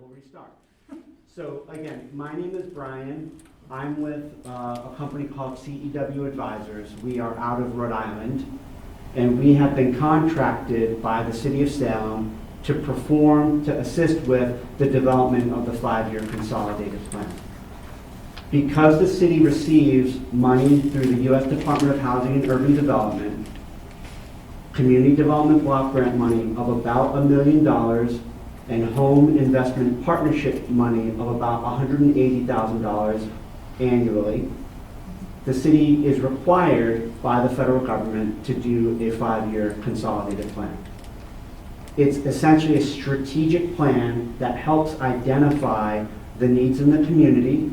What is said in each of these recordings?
we'll restart. So again, my name is Brian. I'm with a company called CEW Advisors. We are out of Rhode Island, and we have been contracted by the City of Salem to assist with the development of the 5-year consolidated plan. Because the city receives money through the U.S. Department of Housing and Urban Development, community development block grant money of about $1 million, and home investment partnership money of about $180,000 annually, the city is required by the federal government to do a 5-year consolidated plan. It's essentially a strategic plan that helps identify the needs in the community,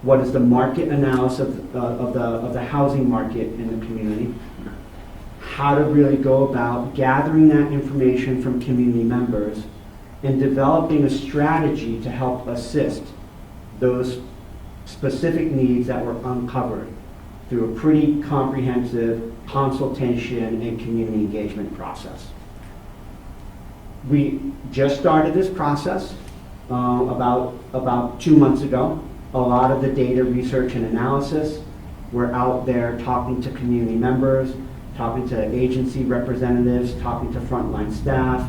what is the market analysis of the housing market in the community, how to really go about gathering that information from community members, and developing a strategy to help assist those specific needs that were uncovered through a pretty comprehensive consultation and community engagement process. We just started this process about 2 months ago. A lot of the data research and analysis, we're out there talking to community members, talking to agency representatives, talking to frontline staff,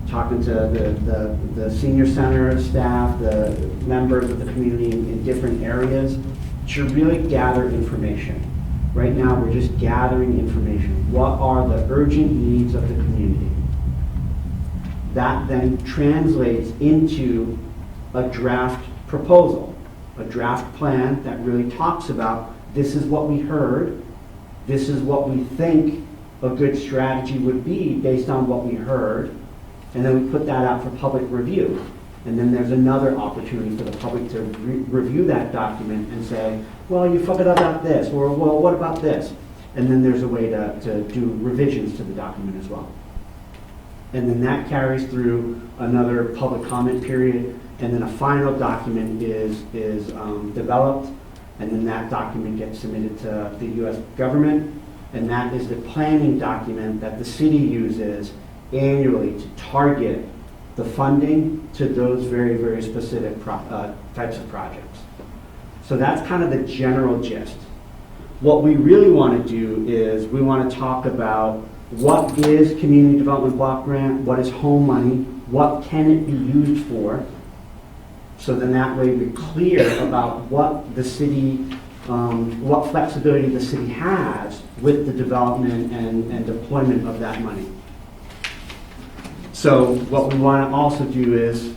talking to the senior center staff, the members of the community in different areas to really gather information. Right now, we're just gathering information. What are the urgent needs of the community? That then translates into a draft proposal, a draft plan that really talks about this is what we heard, this is what we think a good strategy would be based on what we heard, and then we put that out for public review. And then there's another opportunity for the public to review that document and say, well, you fucked it up about this, or well, what about this? And then there's a way to do revisions to the document as well. And then that carries through another public comment period, and then a final document is developed, and then that document gets submitted to the U.S. government, and that is the planning document that the city uses annually to target the funding to those very, very specific types of projects. So that's kind of the general gist. What we really want to do is we want to talk about what is community development block grant, what is home money, what can it be used for, so then that way we're clear about what the city, what flexibility the city has with the development and deployment of that money. So what we want to also do is,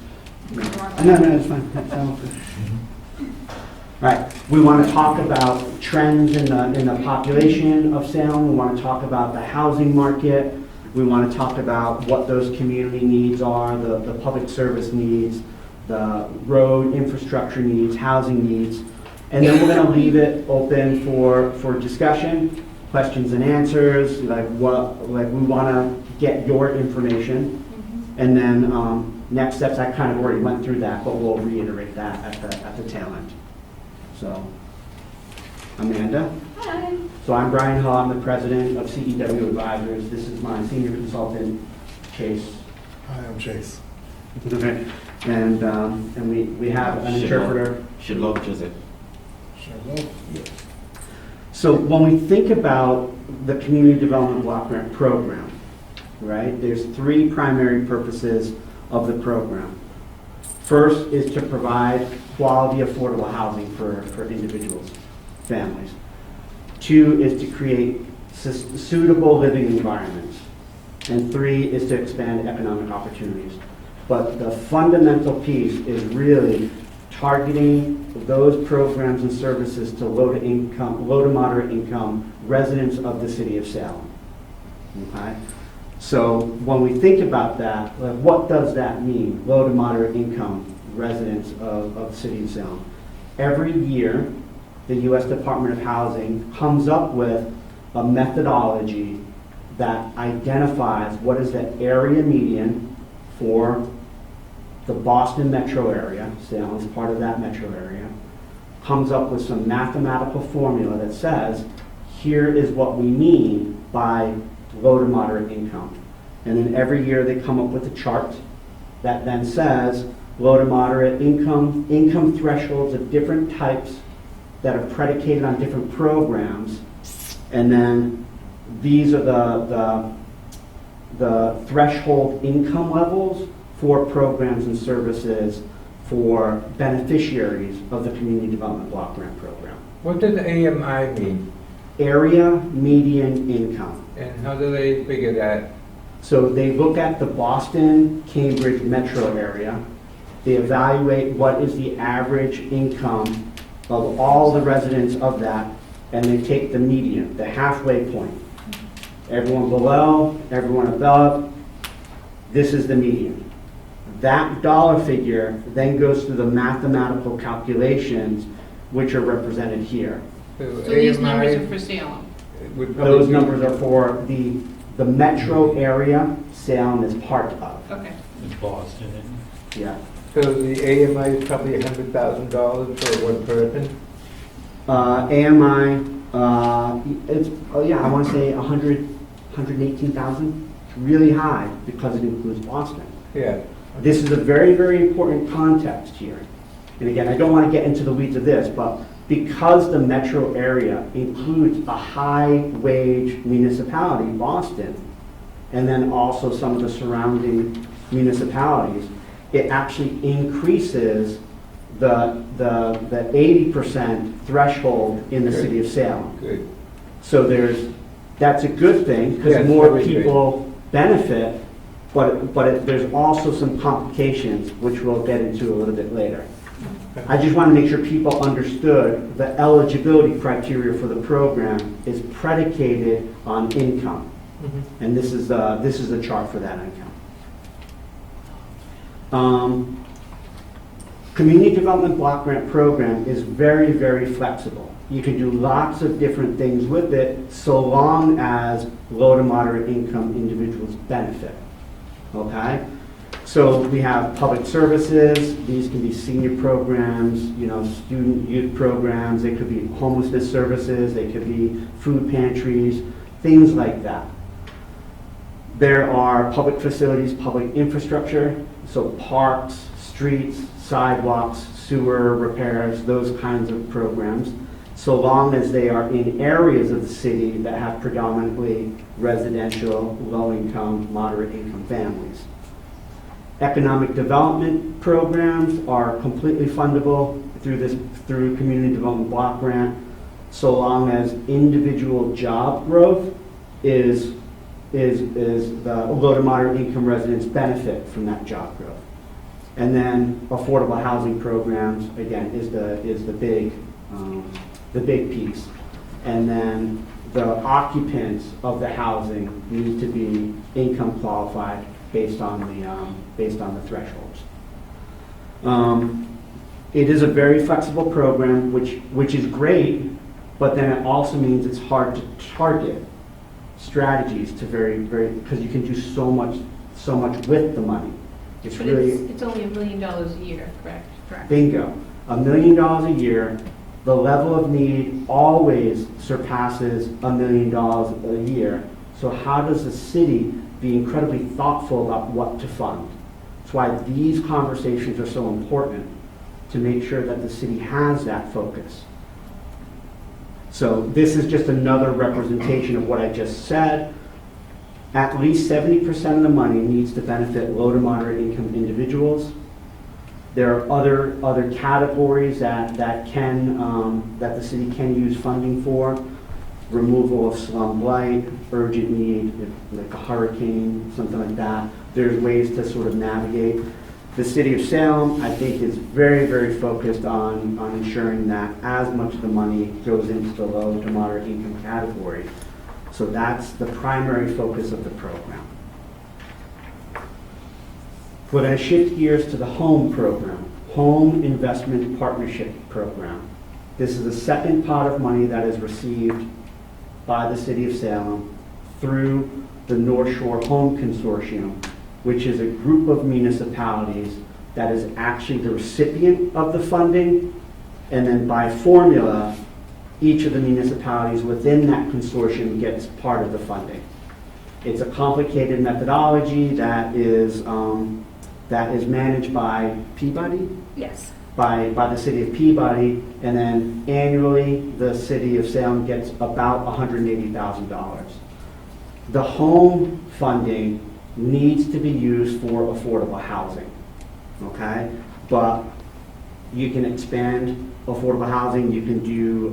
no, it's fine. Right, we want to talk about trends in the population of Salem. We want to talk about the housing market. We want to talk about what those community needs are, the public service needs, the road infrastructure needs, housing needs. And then we're going to leave it open for discussion, questions and answers, like we want to get your information. And then next steps, I kind of already went through that, but we'll reiterate that at the tail end. So, Amanda. Hi. So I'm Brian Hull, I'm the president of CEW Advisors. This is my senior consultant, Chase. Hi, I'm Chase. And we have an interpreter. Shalom, Joseph. Shalom. So when we think about the Community Development Block Grant Program, right, there's 3 primary purposes of the program. First is to provide quality, affordable housing for individuals, families. 2 is to create suitable living environments. And 3 is to expand economic opportunities. But the fundamental piece is really targeting those programs and services to low to moderate income residents of the city of Salem. Okay? So when we think about that, what does that mean, low to moderate income residents of the city of Salem? Every year, the U.S. Department of Housing comes up with a methodology that identifies what is the area median for the Boston metro area. Salem is part of that metro area. Comes up with some mathematical formula that says, here is what we mean by low to moderate income. And then every year they come up with a chart that then says low to moderate income thresholds of different types that are predicated on different programs. And then these are the threshold income levels for programs and services for beneficiaries of the Community Development Block Grant Program. What does AMI mean? Area median income. And how do they figure that? So they look at the Boston, Cambridge metro area. They evaluate what is the average income of all the residents of that, and they take the median, the halfway point. Everyone below, everyone above, this is the median. That dollar figure then goes through the mathematical calculations, which are represented here. So these numbers are for Salem. Those numbers are for the metro area Salem is part of. Okay. In Boston. Yeah. So the AMI is probably $100,000 for one person? AMI, it's, yeah, I want to say 118,000. It's really high because it includes Boston. Yeah. This is a very, very important context here. And again, I don't want to get into the weeds of this, but because the metro area includes a high-wage municipality, Boston, and then also some of the surrounding municipalities, it actually increases the 80% threshold in the city of Salem. Good. So that's a good thing because Yes, more very good. people benefit, but there's also some complications which we'll get into a little bit later. I just want to make sure people understood the eligibility criteria for the program is predicated on income. Mm-hmm. And this is the chart for that income. Community Development Block Grant Program is very, very flexible. You can do lots of different things with it so long as low to moderate income individuals benefit. Okay? So we have public services. These can be senior programs, student youth programs. They could be homelessness services. They could be food pantries, things like that. There are public facilities, public infrastructure, so parks, streets, sidewalks, sewer repairs, those kinds of programs, so long as they are in areas of the city that have predominantly residential, low-income, moderate-income families. Economic development programs are completely fundable through Community Development Block Grant, so long as individual job growth is the low to moderate income residents benefit from that job growth. And then affordable housing programs, again, is the big piece. And then the occupants of the housing need to be income qualified based on the thresholds. It is a very flexible program, which is great, but then it also means it's hard to target strategies to because you can do so much with the money. It's But really it's only $1 million a year, correct? Correct. bingo. $1 million a year. The level of need always surpasses $1 million a year. So how does the city be incredibly thoughtful about what to fund? That's why these conversations are so important, to make sure that the city has that focus. So this is just another representation of what I just said. At least 70% of the money needs to benefit low to moderate income individuals. There are other categories that the city can use funding for. Removal of slum blight, urgent need, like a hurricane, something like that. There's ways to sort of navigate. The city of Salem, I think, is very, very focused on ensuring that as much of the money goes into the low to moderate income category. So that's the primary focus of the program. We're going to shift gears to the HOME program, Home Investment Partnership Program. This is the second pot of money that is received by the city of Salem through the North Shore Home Consortium, which is a group of municipalities that is actually the recipient of the funding, and then by formula, each of the municipalities within that consortium gets part of the funding. It's a complicated methodology that is that is managed by Peabody, Yes. by the city of Peabody, and then annually, the city of Salem gets about $180,000. The home funding needs to be used for affordable housing, okay? But you can expand affordable housing, you can do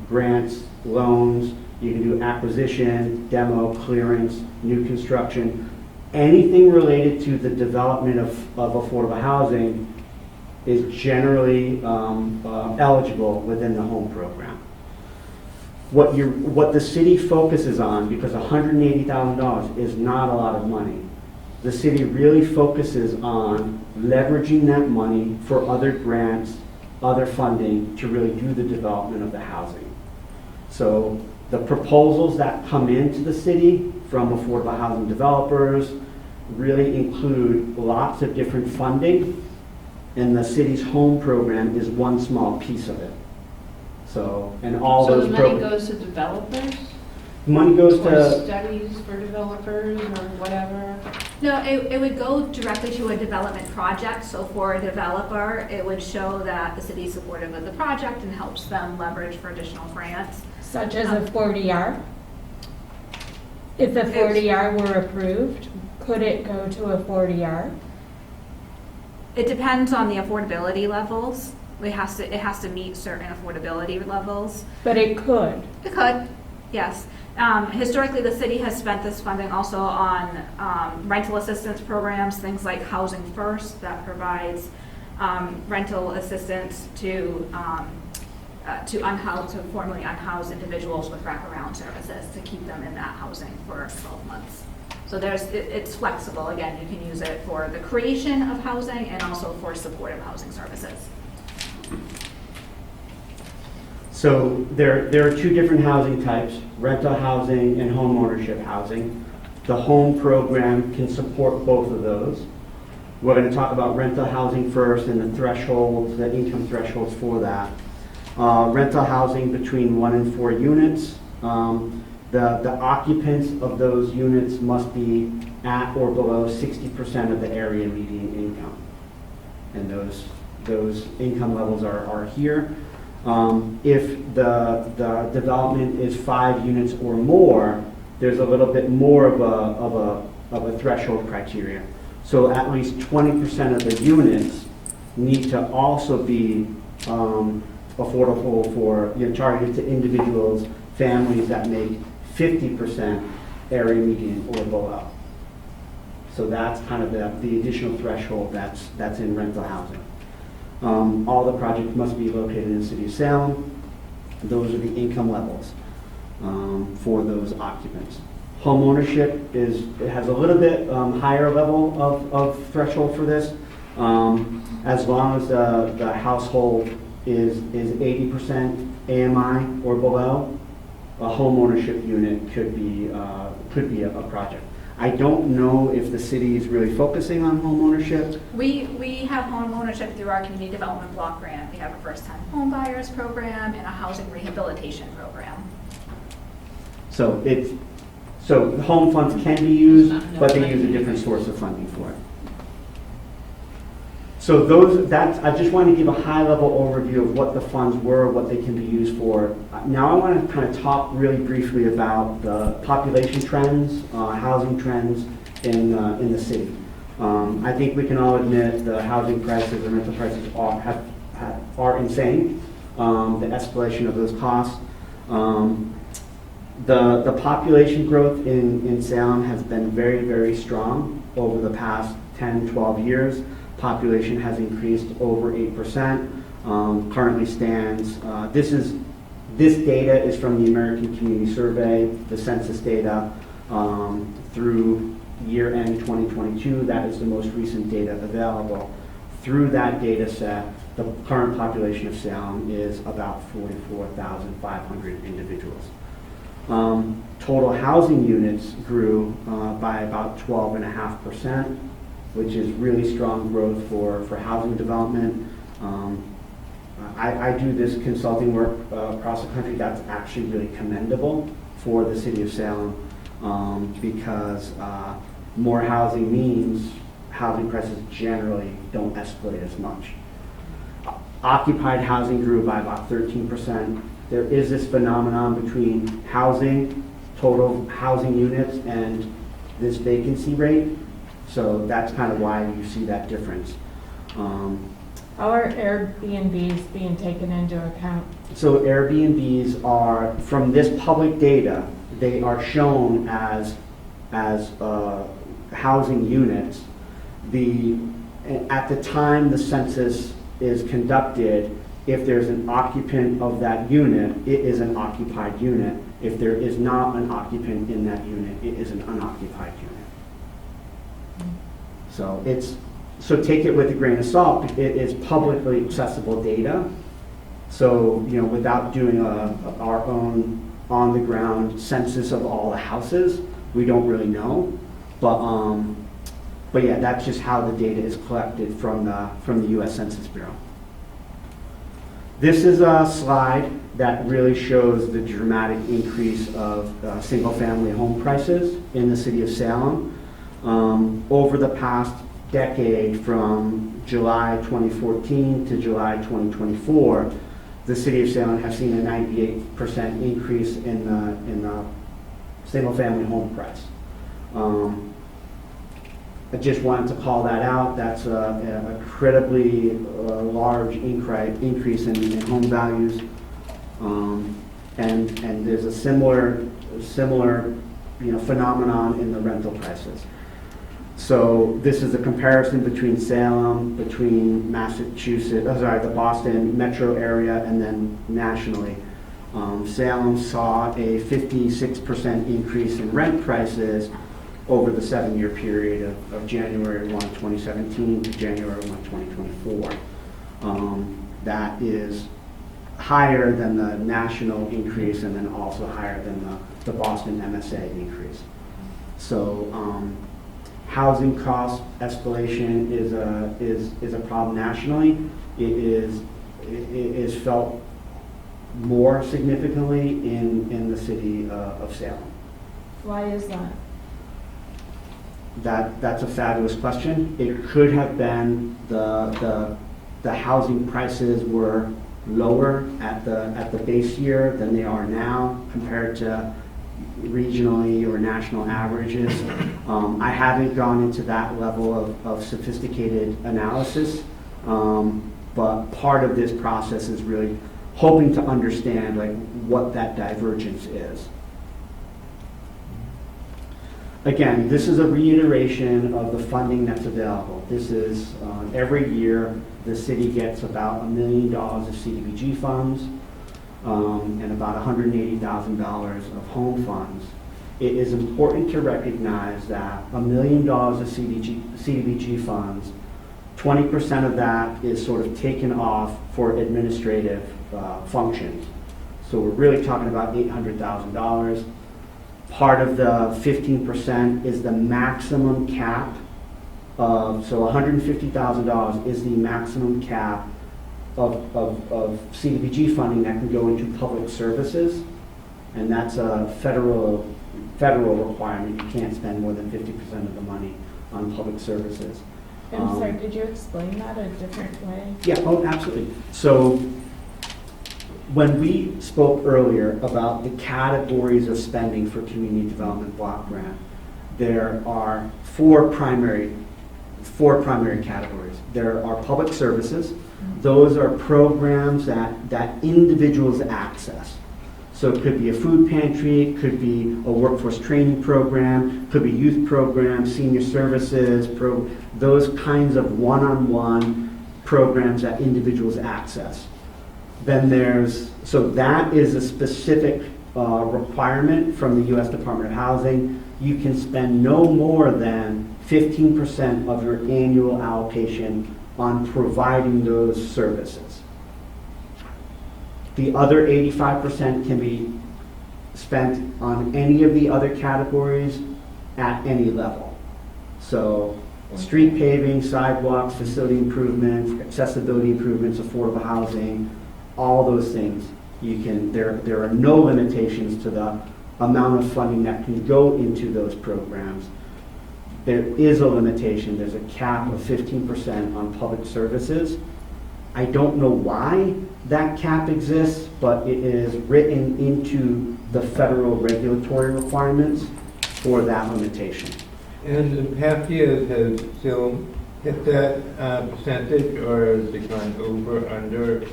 grants, loans, you can do acquisition, demo, clearance, new construction. Anything related to the development of affordable housing is generally eligible within the home program. What the city focuses on, because $180,000 is not a lot of money, the city really focuses on leveraging that money for other grants, other funding to really do the development of the housing. So the proposals that come into the city from affordable housing developers really include lots of different funding, and the city's home program is one small piece of it. So, and all So those the money goes to developers? money goes Or to, studies for developers or whatever? No, it would go directly to a development project. So for a developer, it would show that the city is supportive of the project and helps them leverage for additional grants. Such as a 40R? If the 40R were approved, could it go to a 40R? It depends on the affordability levels. It has to meet certain affordability levels. But it could. It could, yes. Historically, the city has spent this funding also on rental assistance programs, things like Housing First, that provides rental assistance to formerly unhoused individuals with wraparound services to keep them in that housing for 12 months. So it's flexible. Again, you can use it for the creation of housing and also for supportive housing services. so there are two different housing types, rental housing and home ownership housing. The home program can support both of those. We're going to talk about rental housing first and the thresholds, the income thresholds for that. Rental housing between 1 and 4 units. The occupants of those units must be at or below 60% of the area median income. And those income levels are here. If the development is 5 units or more, there's a little bit more of a threshold criteria. So at least 20% of the units need to also be affordable for, targeted to individuals, families that make 50% area median or below. So that's kind of the additional threshold that's in rental housing. All the projects must be located in the city of Salem. Those are the income levels for those occupants. Home ownership has a little bit higher level of threshold for this. As long as the household is 80% AMI or below, a home ownership unit could be a project. I don't know if the city is really focusing on home ownership. We have home ownership through our community development block grant. We have a first-time home buyers program and a housing rehabilitation program. So home funds can be used, but they use a different source of funding for it. So I just want to give a high-level overview of what the funds were, what they can be used for. Now I want to kind of talk really briefly about the population trends, housing trends in the city. I think we can all admit the housing prices, the rental prices are insane. The escalation of those costs. The population growth in Salem has been very, very strong over the past 10, 12 years. Population has increased over 8%. Currently stands, this data is from the American Community Survey, the census data through year end 2022. That is the most recent data available. Through that data set, the current population of Salem is about 44,500 individuals. Total housing units grew by about 12.5%, which is really strong growth for housing development. I do this consulting work across the country. That's actually really commendable for the city of Salem because more housing means housing prices generally don't escalate as much. Occupied housing grew by about 13%. There is this phenomenon between housing, total housing units, and this vacancy rate. So that's kind of why you see that difference. How are Airbnbs being taken into account? So Airbnbs are, from this public data, they are shown as housing units. At the time the census is conducted, if there's an occupant of that unit, it is an occupied unit. If there is not an occupant in that unit, it is an unoccupied unit. So take it with a grain of salt. It is publicly accessible data. So, without doing our own on-the-ground census of all the houses, we don't really know. But yeah, that's just how the data is collected from the U.S. Census Bureau. This is a slide that really shows the dramatic increase of single-family home prices in the city of Salem. Over the past decade, from July 2014 to July 2024, the city of Salem has seen a 98% increase in the single-family home price. I just wanted to call that out. That's an incredibly large increase in home values, and there's a similar phenomenon in the rental prices. So this is a comparison between Salem, between the Boston metro area, and then nationally. Salem saw a 56% increase in rent prices over the 7-year period of January 1, 2017 to January 1, 2024. That is higher than the national increase, and then also higher than the Boston MSA increase. So housing cost escalation is a problem nationally. It is felt more significantly in the city of Salem. Why is that? That's a fabulous question. It could have been the housing prices were lower at the base year than they are now compared to regionally or national averages. I haven't gone into that level of sophisticated analysis, but part of this process is really hoping to understand what that divergence is. Again, this is a reiteration of the funding that's available. This is every year the city gets about $1 million of CDBG funds and about $180,000 of home funds. It is important to recognize that $1 million of CDBG funds, 20% of that is sort of taken off for administrative functions. So we're really talking about $800,000. Part of the 15% is the maximum cap so $150,000 is the maximum cap of CDBG funding that can go into public services, and that's a federal requirement. You can't spend more than 50% of the money on public services. I'm sorry, could you explain that a different way? Yeah, absolutely. So when we spoke earlier about the categories of spending for community development block grant, there are four primary categories. There are public services. Those are programs that individuals access. So it could be a food pantry, it could be a workforce training program, could be youth programs, senior services, those kinds of one-on-one programs that individuals access. Then so that is a specific requirement from the U.S. Department of Housing. You can spend no more than 15% of your annual allocation on providing those services. The other 85% can be spent on any of the other categories at any level. So street paving, sidewalks, facility improvements, accessibility improvements, affordable housing, all those things. There are no limitations to the amount of funding that can go into those programs. there is a limitation. There's a cap of 15% on public services. I don't know why that cap exists, but it is written into the federal regulatory requirements for that limitation. And in past years, has Salem hit that percentage, or has it gone over, under?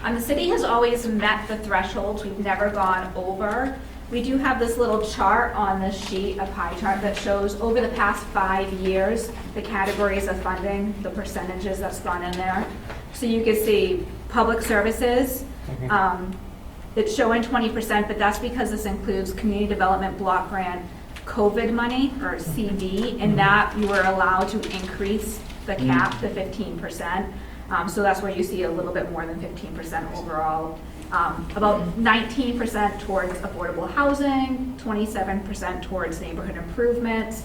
The city has always met the thresholds. We've never gone over. We do have this little chart on this sheet, a pie chart, that shows over the past 5 years, the categories of funding, the percentages that's gone in there. So you can see public services, it's showing 20%, but that's because this includes community development block grant, COVID money, or CD, and that you were allowed to increase the cap to 15%. So that's where you see a little bit more than 15% overall. About 19% towards affordable housing, 27% towards neighborhood improvements.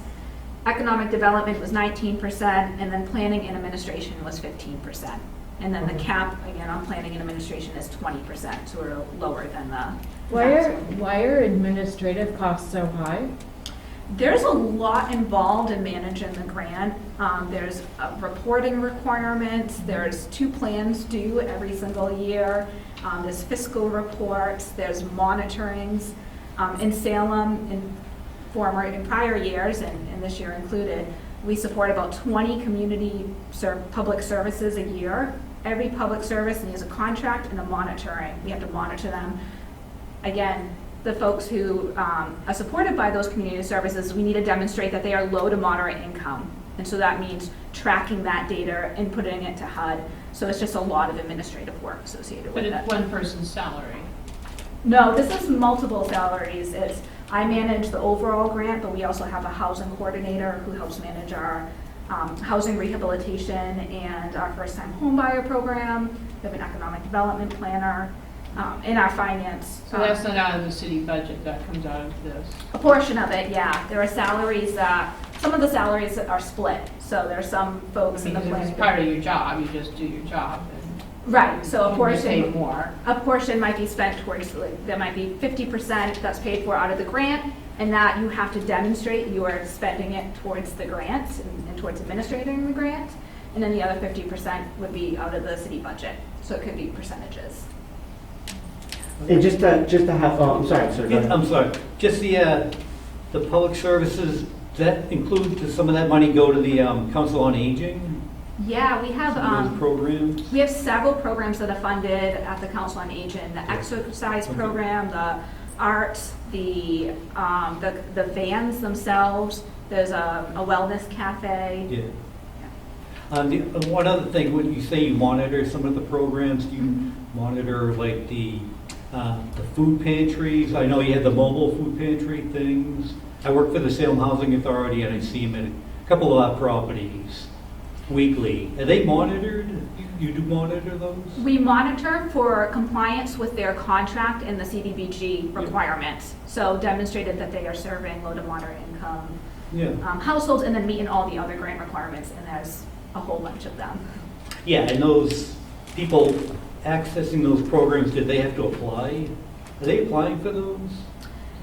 Economic development was 19%, and then planning and administration was 15%. And then the cap, again, on planning and administration is 20%, so we're lower than the. Why are administrative costs so high? There's a lot involved in managing the grant. There's reporting requirements. There's 2 plans due every single year. There's fiscal reports. There's monitorings. In Salem, in prior years, and this year included, we support about 20 community public services a year. Every public service needs a contract and a monitoring. We have to monitor them. Again, the folks who are supported by those community services, we need to demonstrate that they are low to moderate income. And so that means tracking that data and putting it to HUD. So it's just a lot of administrative work associated with But it. it's one person's salary. No, this is multiple salaries. I manage the overall grant, but we also have a housing coordinator who helps manage our housing rehabilitation and our first-time homebuyer program. We have an economic development planner. In our finance. So that's not out of the city budget, that comes out of this. A portion of it, yeah. There are salaries some of the salaries are split. So there's some folks in the Because if planning. it's part of your job, you just do your job and Right, so a you get paid portion, more. a portion might be spent towards, there might be 50% that's paid for out of the grant, and that you have to demonstrate you are spending it towards the grant and towards administrating the grant. And then the other 50% would be out of the city budget. So it could be percentages. And just to have, I'm sorry, sir. go ahead. I'm sorry, just the public services, does that include, does some of that money go to the Council on Aging? Yeah, we have, Some of those programs? we have several programs that are funded at the Council on Aging, the exercise Okay. program, the art, the vans themselves. There's a wellness cafe. Yeah. One other thing, when you say you monitor some of the programs, do you monitor like the food pantries? I know you had the mobile food pantry things. I work for the Salem Housing Authority and I see them at a couple of our properties weekly. Are they monitored? You do monitor those? We monitor for compliance with their contract and the CDBG requirements. So demonstrated that they are serving low to moderate income Yeah. households and then meeting all the other grant requirements, and there's a whole bunch of them. Yeah, and those people accessing those programs, did they have to apply? Are they applying for those?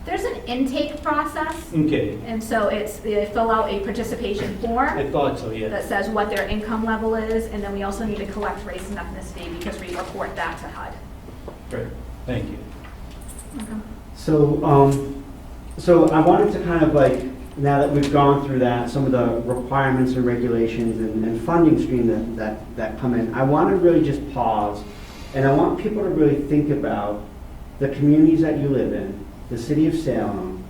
There's an intake process, Okay, and so they fill out a participation form I thought so, yeah. that says what their income level is, and then we also need to collect race and ethnicity because we report that to HUD. Great, thank you. So I wanted to kind of like, now that we've gone through that, some of the requirements and regulations and funding stream that come in, I want to really just pause, and I want people to really think about the communities that you live in, the city of Salem,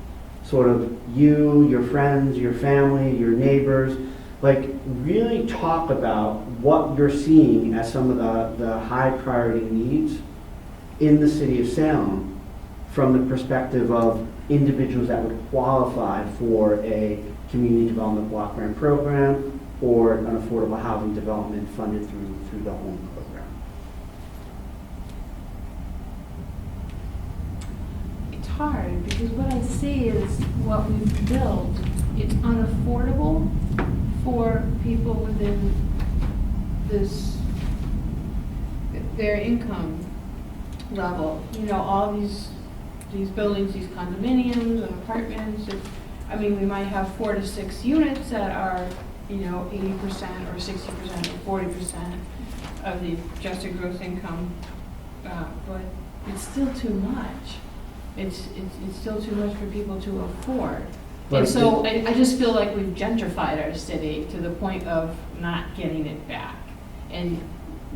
sort of you, your friends, your family, your neighbors, like really talk about what you're seeing as some of the high priority needs in the city of Salem from the perspective of individuals that would qualify for a community development block grant program or an affordable housing development funded through the home program. It's hard because what I see is what we've built, it's unaffordable for people within their income level. You know, all these buildings, these condominiums and apartments, I mean, we might have 4 to 6 units that are, 80% or 60% or 40% of the adjusted gross income, but it's still too much. It's still too much for people to afford. Right. And so I just feel like we've gentrified our city to the point of not getting it back. And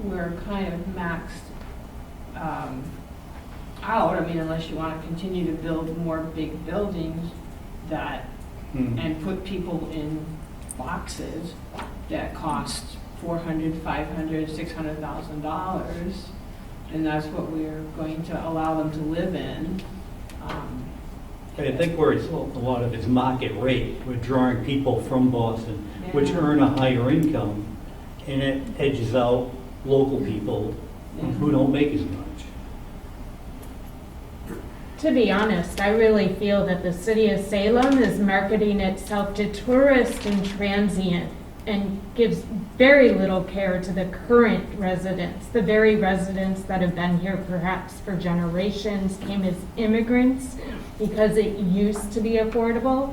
we're kind of maxed out. I mean, unless you want to continue to build more big buildings that, and put people in boxes that cost $400,000, $500,000, $600,000, and that's what we're going to allow them to live in. I think where it's a lot of it's market rate. We're drawing people from Boston, which Yeah. earn a higher income, and it edges out local people who don't make as much. To be honest, I really feel that the city of Salem is marketing itself to tourists and transient and gives very little care to the current residents, the very residents that have been here perhaps for generations, came as immigrants because it used to be affordable.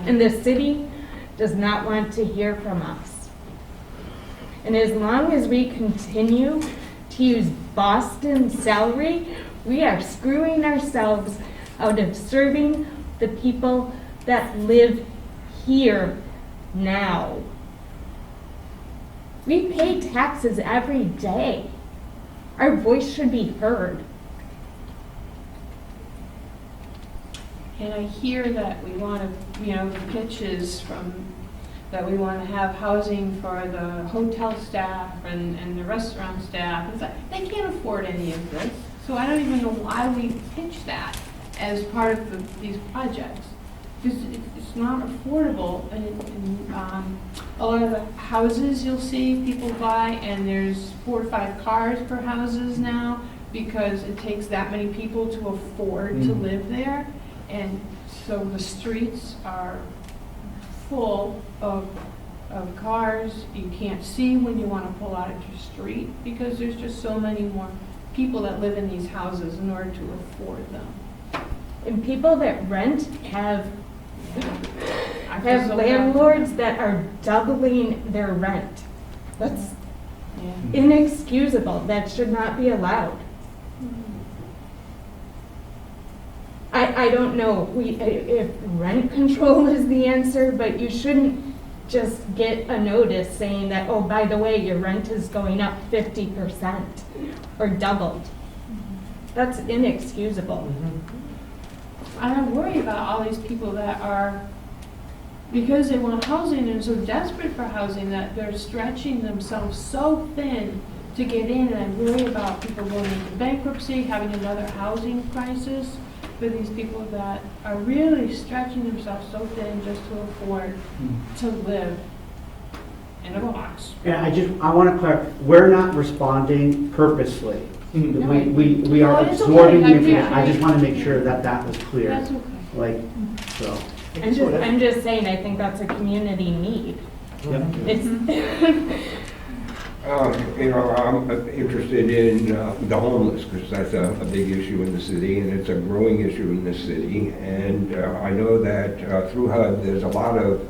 And the city does not want to hear from us. And as long as we continue to use Boston salary, we are screwing ourselves out of serving the people that live here now. We pay taxes every day. Our voice should be heard. And I hear that we want to, the pitches from, that we want to have housing for the hotel staff and the restaurant staff. It's like, they can't afford any of this. So I don't even know why we pitch that as part of these projects. Because it's not affordable. And a lot of the houses you'll see people buy, and there's 4 or 5 cars per houses now because it takes that many people to afford to live there. And so the streets are full of cars. You can't see when you want to pull out at your street because there's just so many more people that live in these houses in order to afford them. And people that rent have I feel so bad. landlords that are doubling their rent. That's Yeah. inexcusable. That should not be allowed. I don't know if rent control is the answer, but you shouldn't just get a notice saying that, oh, by the way, your rent is going up 50% or doubled. That's inexcusable. And I worry about all these people that are, because they want housing and so desperate for housing that they're stretching themselves so thin to get in. And I worry about people going into bankruptcy, having another housing crisis for these people that are really stretching themselves so thin just to afford to live in a box. And I want to clarify, we're not responding purposely. We are Oh, it's okay. absorbing the I information. think- I just want to make sure that that was clear. That's okay. Like, so. I'm just saying, I think that's a community need. It's, I'm interested in the homeless, because that's a big issue in the city, and it's a growing issue in this city. And I know that through HUD, there's a lot of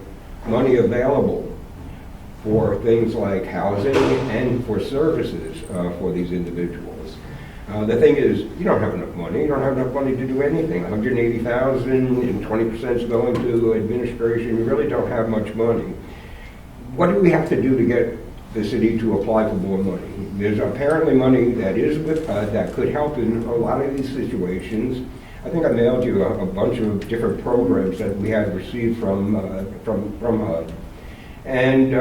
money available for things like housing and for services for these individuals. The thing is, you don't have enough money. You don't have enough money to do anything. 180,000 and 20% is going to administration. You really don't have much money. What do we have to do to get the city to apply for more money? There's apparently money that is with HUD that could help in a lot of these situations. I think I mailed you a bunch of different programs that we had received from HUD. And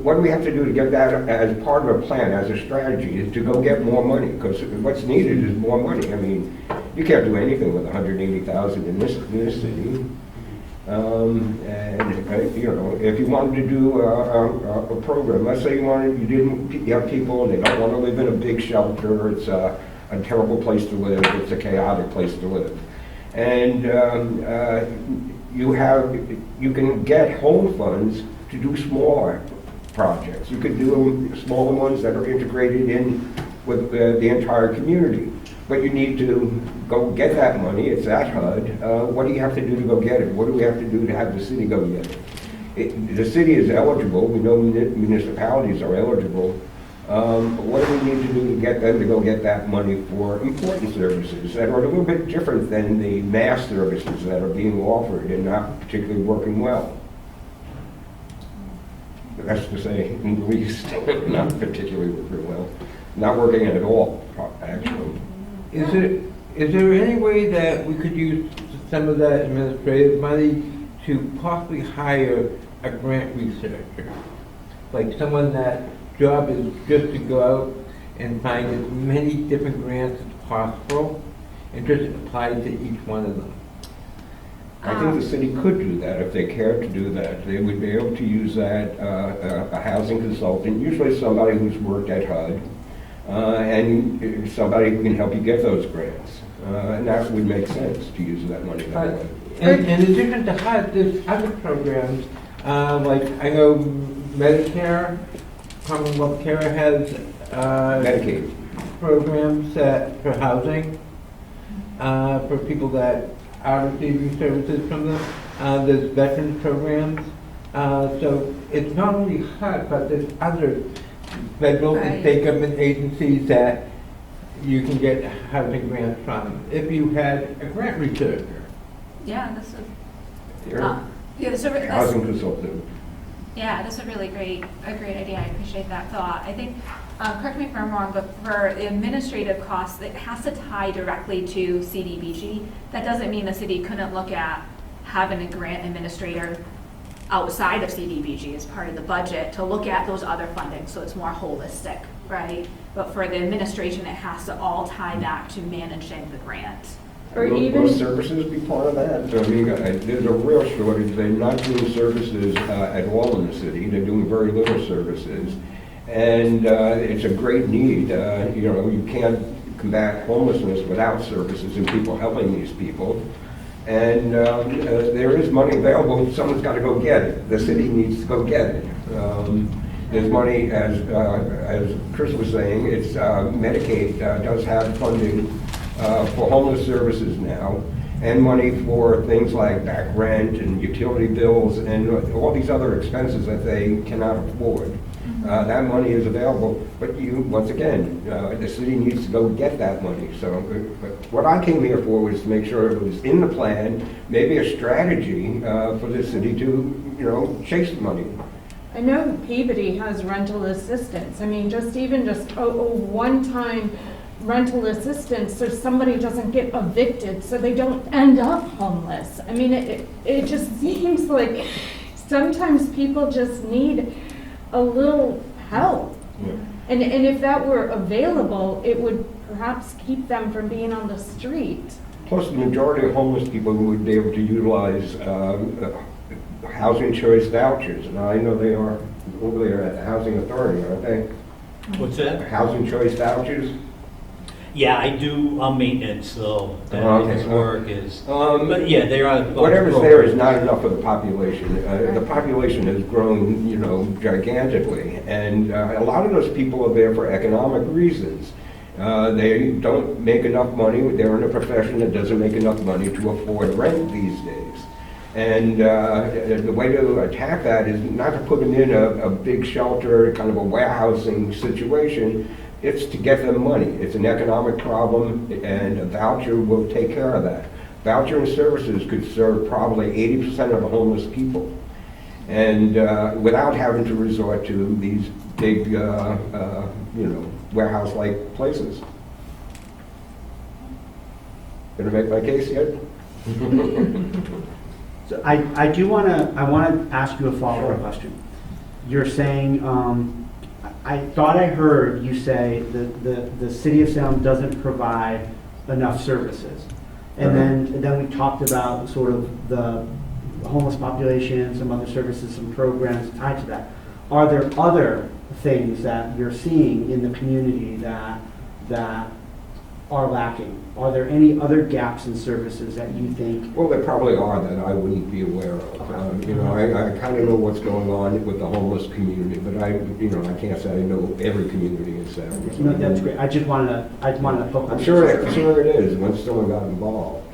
what do we have to do to get that as part of a plan, as a strategy, is to go get more money? Because what's needed is more money. I mean, you can't do anything with 180,000 in this city. If you wanted to do a program, let's say you have people and they don't want to live in a big shelter. It's a terrible place to live. It's a chaotic place to live, and you can get home funds to do smaller projects. You could do smaller ones that are integrated in with the entire community. but you need to go get that money, it's at HUD. What do you have to do to go get it? What do we have to do to have the city go get it? The city is eligible, we know municipalities are eligible. What do we need to do to get them to go get that money for important services that are a little bit different than the mass services that are being offered and not particularly working well? That's to say, in the least, not particularly working well, not working at all, actually. Is there any way that we could use some of that administrative money to possibly hire a grant researcher? Like someone that job is just to go out and find as many different grants as possible and just apply to each one of them. I think the city could do that if they cared to do that. They would be able to use that, a housing consultant, usually somebody who's worked at HUD, and somebody who can help you get those grants. And that would make sense to use that money that way. And in addition to HUD, there's other programs, like I know Medicare, Commonwealth Care has Medicaid. programs for housing, for people that are receiving services from them. There's veterans programs. So it's not only HUD, but there's other federal and state government agencies that you can get housing grants from if you had a grant researcher. Yeah, this is, Here, yeah, this is, housing consultant. yeah, that's a really great idea. I appreciate that thought. I think, correct me if I'm wrong, but for the administrative costs, it has to tie directly to CDBG. That doesn't mean the city couldn't look at having a grant administrator outside of CDBG as part of the budget to look at those other fundings, so it's more holistic, right? But for the administration, it has to all tie back to managing the grant. Or Will even, those services be part of that? I mean, there's a real shortage. They're not doing services at all in the city. They're doing very little services. And it's a great need. You know, you can't combat homelessness without services and people helping these people. And there is money available. Someone's got to go get it. The city needs to go get it. There's money, as Chris was saying, it's Medicaid does have funding for homeless services now, and money for things like back rent and utility bills and all these other expenses that they cannot afford. That money is available, but once again, the city needs to go get that money. So what I came here for was to make sure it was in the plan, maybe a strategy for the city to, chase the money. I know Peabody has rental assistance. I mean, just one-time rental assistance so somebody doesn't get evicted, so they don't end up homeless. I mean, it just seems like sometimes people just need a little help. Yeah. And if that were available, it would perhaps keep them from being on the street. Plus, the majority of homeless people would be able to utilize housing choice vouchers. And I know they are over there at the Housing Authority, aren't they? What's that? Housing choice vouchers? Yeah, I do maintenance, so that Okay. his work is, but yeah, there are. Whatever's there is not enough for the population. The population has grown, gigantically. And a lot of those people are there for economic reasons. They don't make enough money. They're in a profession that doesn't make enough money to afford rent these days. And the way to attack that is not to put them in a big shelter, kind of a warehousing situation. It's to get them money. It's an economic problem, and a voucher will take care of that. Voucher and services could serve probably 80% of the homeless people, and without having to resort to these big, warehouse-like places. Gonna make my case yet? So I want to ask you a follow-up question. You're saying, I thought I heard you say that the city of Salem doesn't provide enough services. And then we talked about sort of the homeless population, some other services, some programs tied to that. Are there other things that you're seeing in the community that are lacking? Are there any other gaps in services that you think? Well, there probably are that I wouldn't be aware of. I kind of know what's going on with the homeless community, but I can't say I know every community in Salem. No, that's great. I just wanted to poke. I'm sure it is, once someone got involved.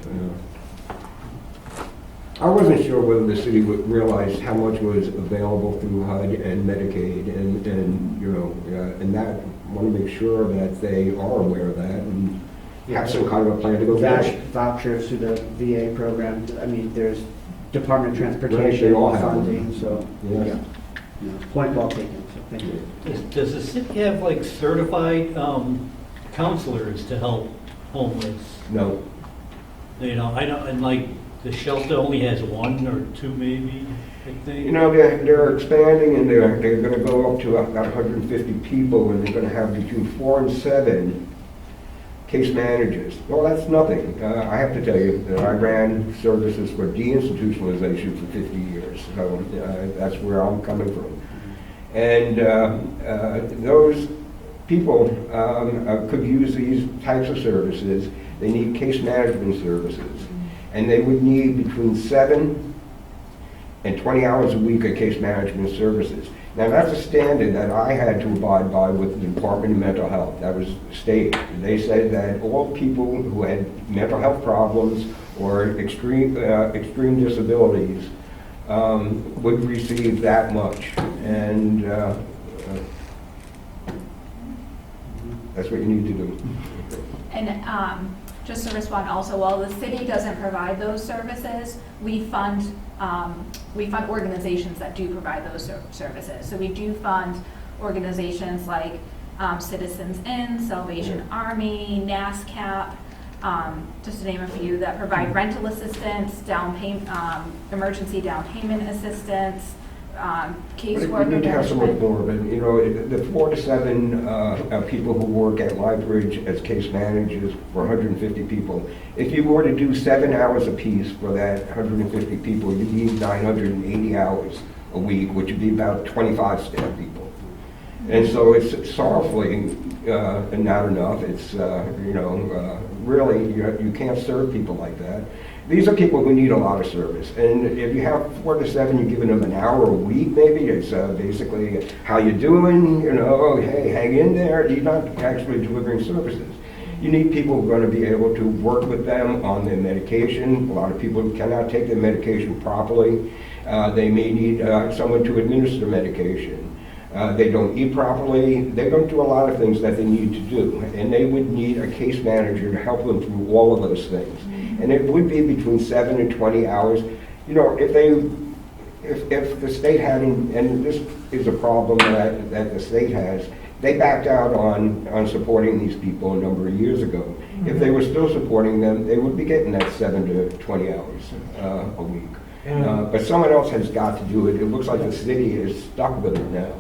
I wasn't sure whether the city would realize how much was available through HUD and Medicaid, and that, want to make sure that they are aware of that and have some kind of a plan to go forward. Vouchers through the VA program. I mean, there's Department of Right, Transportation they all have funding, them. so, Yes. yeah. Point well taken, so thank you. Does the city have like certified counselors to help homeless? No, I know, and like the shelter only has one or two maybe, I think. they're expanding and they're going to go up to about 150 people, and they're going to have between 4 and 7 case managers. Well, that's nothing. I have to tell you that I ran services for deinstitutionalization for 50 years, so that's where I'm coming from. And those people could use these types of services. They need case management services, and they would need between 7 and 20 hours a week of case management services. Now, that's a standard that I had to abide by with the Department of Mental Health. That was state. They said that all people who had mental health problems or extreme disabilities would receive that much. And that's what you need to do. And just to respond also, while the city doesn't provide those services, we fund organizations that do provide those services. So we do fund organizations like Citizens In, Salvation Army, NASCAP, just to name a few, that provide rental assistance, emergency down payment assistance, casework. We need to have some more, but the 4 to 7 people who work at Liebridge as case managers for 150 people, if you were to do 7 hours apiece for that 150 people, you need 980 hours a week, which would be about 25 staff people. And so it's sorrowfully not enough. It's, really, you can't serve people like that. These are people who need a lot of service. And if you have 4 to 7, you're giving them an hour a week, maybe. It's basically, how you doing? Hey, hang in there. You're not actually delivering services. You need people who are going to be able to work with them on their medication. A lot of people cannot take their medication properly. They may need someone to administer medication. They don't eat properly. They don't do a lot of things that they need to do. And they would need a case manager to help them through all of those things. And it would be between 7 and 20 hours. If the state hadn't, and this is a problem that the state has, they backed out on supporting these people a number of years ago. If they were still supporting them, they would be getting that 7 to 20 hours a week. But someone else has got to do it. It looks like the city is stuck with it now.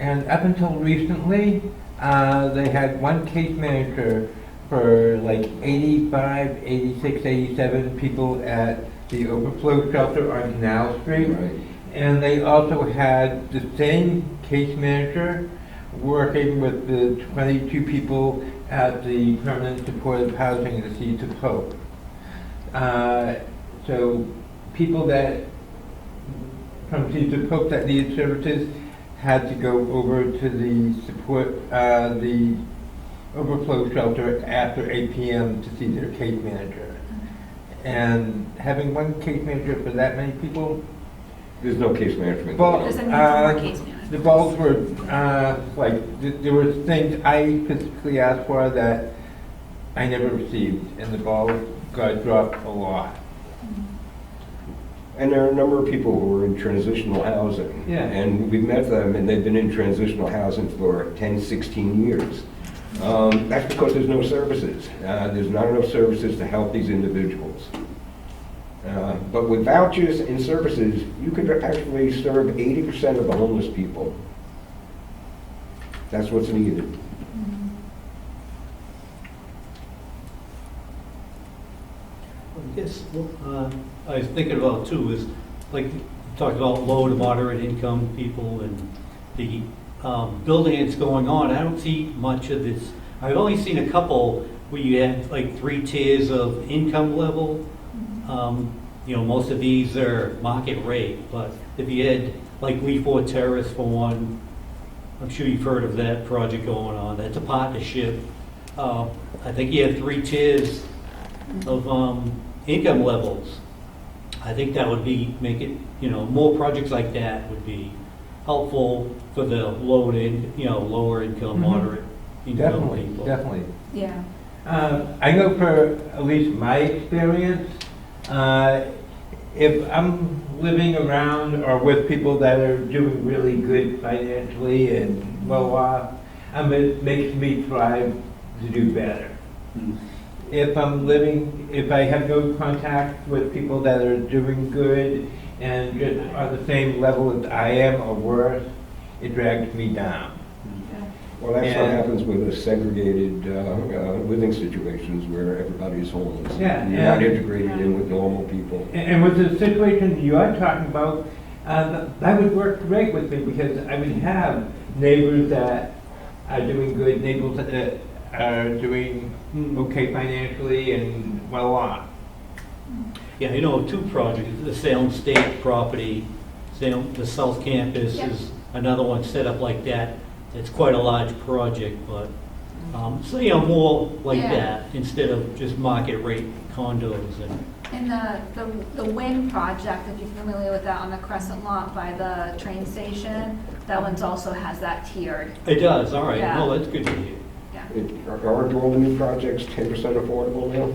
And up until recently, they had one case manager for like 85, 86, 87 people at the overflow shelter on Canal Street. Right. And they also had the same case manager working with the 22 people at the permanent supportive housing in the Seeds of Hope. So people from Seeds of Hope that needed services had to go over to the overflow shelter after 8 p.m. to see their case manager. And having one case manager for that many people, There's no case management. well, There's a need for more case management. the balls were there were things I physically asked for that I never received, and the balls got dropped a lot. And there are a number of people who are in transitional housing. Yeah. And we've met them, and they've been in transitional housing for 10, 16 years. That's because there's no services. There's not enough services to help these individuals. But with vouchers and services, you could actually serve 80% of the homeless people. That's what's needed. I guess, I was thinking about too, is like, you talked about low to moderate income people and the building that's going on. I don't see much of this. I've only seen a couple where you had like 3 tiers of income level. You know, most of these are market rate, but if you had like Leaford Terrace for one, I'm sure you've heard of that project going on. That's a partnership. I think you have 3 tiers of income levels. I think that would make it, you know, more projects like that would be helpful for the lower income, moderate income Definitely, people. definitely. Yeah. I know for at least my experience, if I'm living around or with people that are doing really good financially and well off, it makes me thrive to do better. If I have no contact with people that are doing good and just on the same level as I am or worse, it drags me down. Well, that's what And- happens with the segregated living situations where everybody's homeless. Yeah, You're not and- integrated in with normal people. And with the situation you're talking about, that would work great with me because I would have neighbors that are doing good, neighbors that are doing okay financially and well off. Yeah, you know, 2 projects, the Salem State property, the South Campus Yep. is another one set up like that. It's quite a large project, but, so, you know, more like Yeah. that instead of just market rate condos and. And the Wynn project, if you're familiar with that on the Crescent lot by the train station, that one's also has that tiered. It does, all right. Yeah. Well, that's good to hear. Aren't all the new projects 10% affordable now?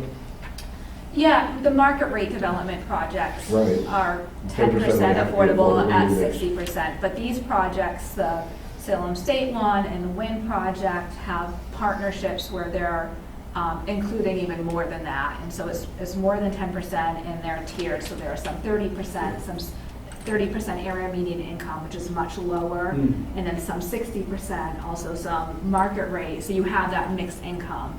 Yeah, the market rate development projects Right. are 10% 10% would have to be affordable affordable at units. 60%. But these projects, the Salem State one and the Wynn project, have partnerships where they're including even more than that. And so it's more than 10% in their tiers. So there are some 30%, some 30% area median income, which is much lower, and then some 60%, also some market rate. So you have that mixed income.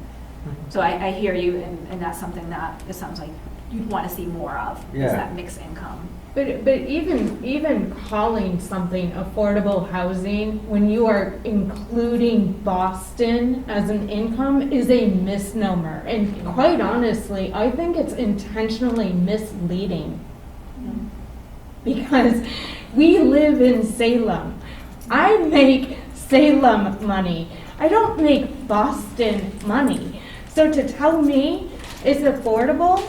So I hear you, and that's something that it sounds like you'd want to see more of, is Yeah. that mixed income. But even calling something affordable housing when you are including Boston as an income is a misnomer. And quite honestly, I think it's intentionally misleading. Because we live in Salem. I make Salem money. I don't make Boston money. So to tell me it's affordable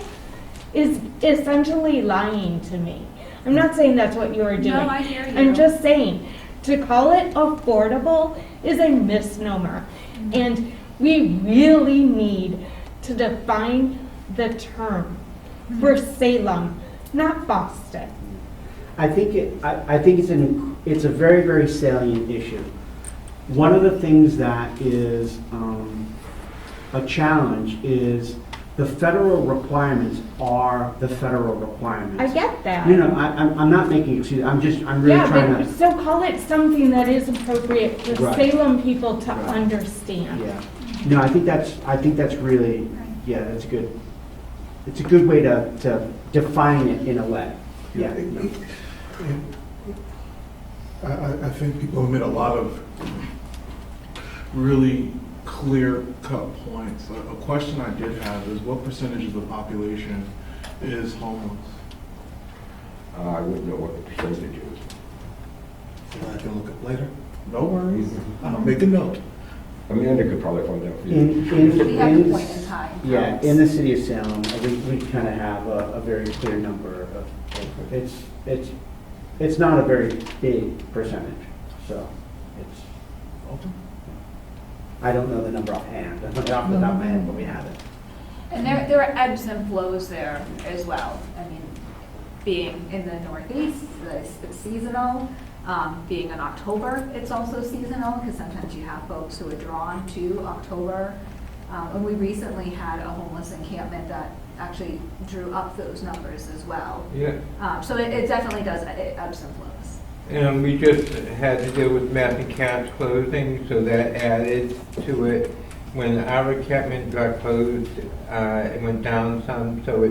is essentially lying to me. I'm not saying that's what you're doing. No, I hear you. I'm just saying, to call it affordable is a misnomer. And we really need to define the term for Salem, not Boston. I think it's a very, very salient issue. One of the things that is a challenge is the federal requirements are the federal requirements. I get that. I'm not making excuses. I'm really Yeah, trying but to. so call it something that is appropriate for Right. Salem people to Right. understand. Yeah. No, I think that's really, yeah, that's good. It's a good way to define it in a way. Yeah. I think people omit a lot of really clear-cut points. A question I did have is what percentage of the population is homeless? I wouldn't know what the percentage is. I can look up later. No worries. I'll make a note. Amanda could probably find out for you. We have a point in time. Yeah, in the city of Salem, we kind of have a very clear number of, it's not a very big percentage, so it's, I don't know the number offhand, off the top of my head, but we have it. And there are ebbs and flows there as well. I mean, being in the Northeast, it's seasonal. Being in October, it's also seasonal because sometimes you have folks who are drawn to October. And we recently had a homeless encampment that actually drew up those numbers as well. Yeah. So it definitely does, it ebbs and flows. And we just had to deal with Matthew Cat's closing, so that added to it. When our encampment got closed, it went down some, so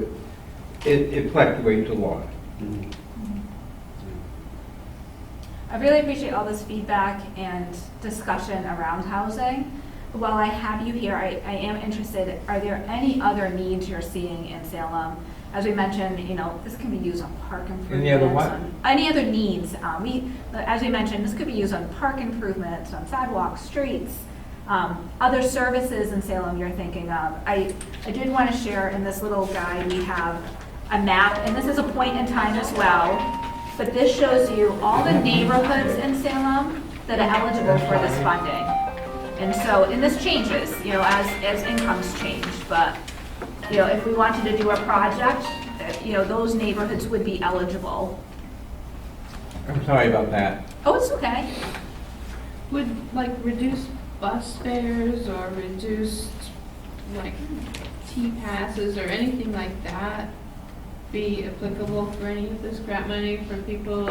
it fluctuates a lot. I really appreciate all this feedback and discussion around housing. while I have you here, I am interested, are there any other needs you're seeing in Salem? As we mentioned, this can be used on park improvements. Any other what? Any other needs? As we mentioned, this could be used on park improvements, on sidewalks, streets, other services in Salem you're thinking of. I did want to share in this little guide, we have a map, and this is a point in time as well, but this shows you all the neighborhoods in Salem that are eligible for this funding. And this changes, as incomes change, but, if we wanted to do a project, those neighborhoods would be eligible. I'm sorry about that. Oh, it's okay. Would reduce bus fares or reduced T-passes or anything like that be applicable for any of this grant money for people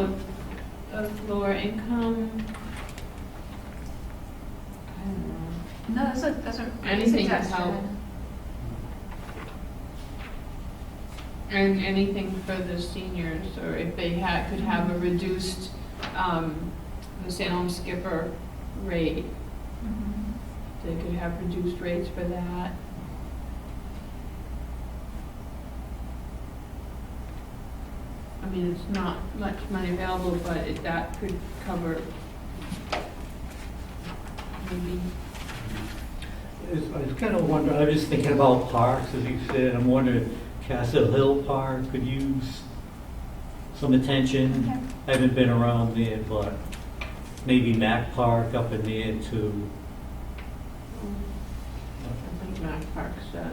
of lower income? No, that's a great Anything to suggestion. help. And anything for the seniors, or if they could have a reduced, the Salem skipper rate, Mhm. they could have reduced rates for that. I mean, it's not much money available, but that could cover maybe. I was kind of wondering, I was just thinking about parks, as you said, I'm wondering, Castle Hill Park could use some attention. Okay. I haven't been around there, but maybe Mac Park up in there too. I think Mac Park does.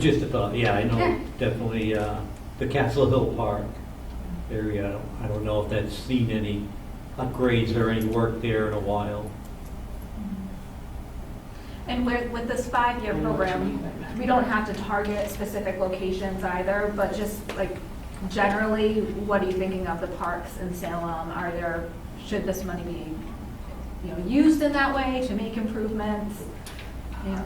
Just a thought, yeah, I know, Yeah. definitely, the Castle Hill Park area, I don't know if that's seen any upgrades or any work there in a while. And with this 5-year program, we don't have to target specific locations either, but just generally, what are you thinking of the parks in Salem? Should this money be, used in that way to make improvements? Yeah.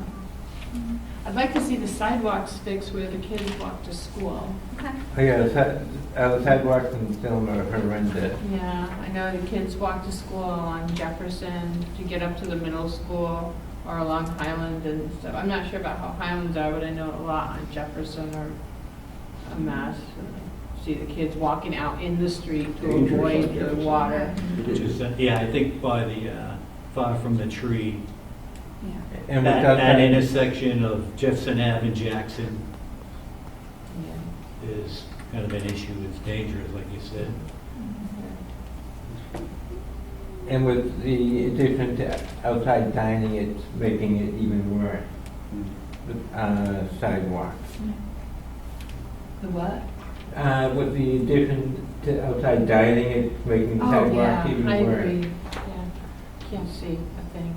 I'd like to see the sidewalks fixed where the kids walk to school. Okay. Oh, yeah, the sidewalks in Salem are horrendous. Yeah, I know the kids walk to school on Jefferson to get up to the middle school or along Highland and stuff. I'm not sure about how Highlands are, but I know a lot on Jefferson are a mess. See the kids walking out in the street to Dangerous on avoid the Jefferson. water. Just, yeah, I think by the, far from the tree, Yeah. And that without that that, intersection of Jefferson Ave and Jackson Yeah. is kind of an issue, it's dangerous, like you said. and with the addition to outside dining, it's making it even worse. With sidewalks. The what? With the addition to outside dining, it's making Oh, sidewalks yeah, even I worse. agree. Yeah, can't see a thing.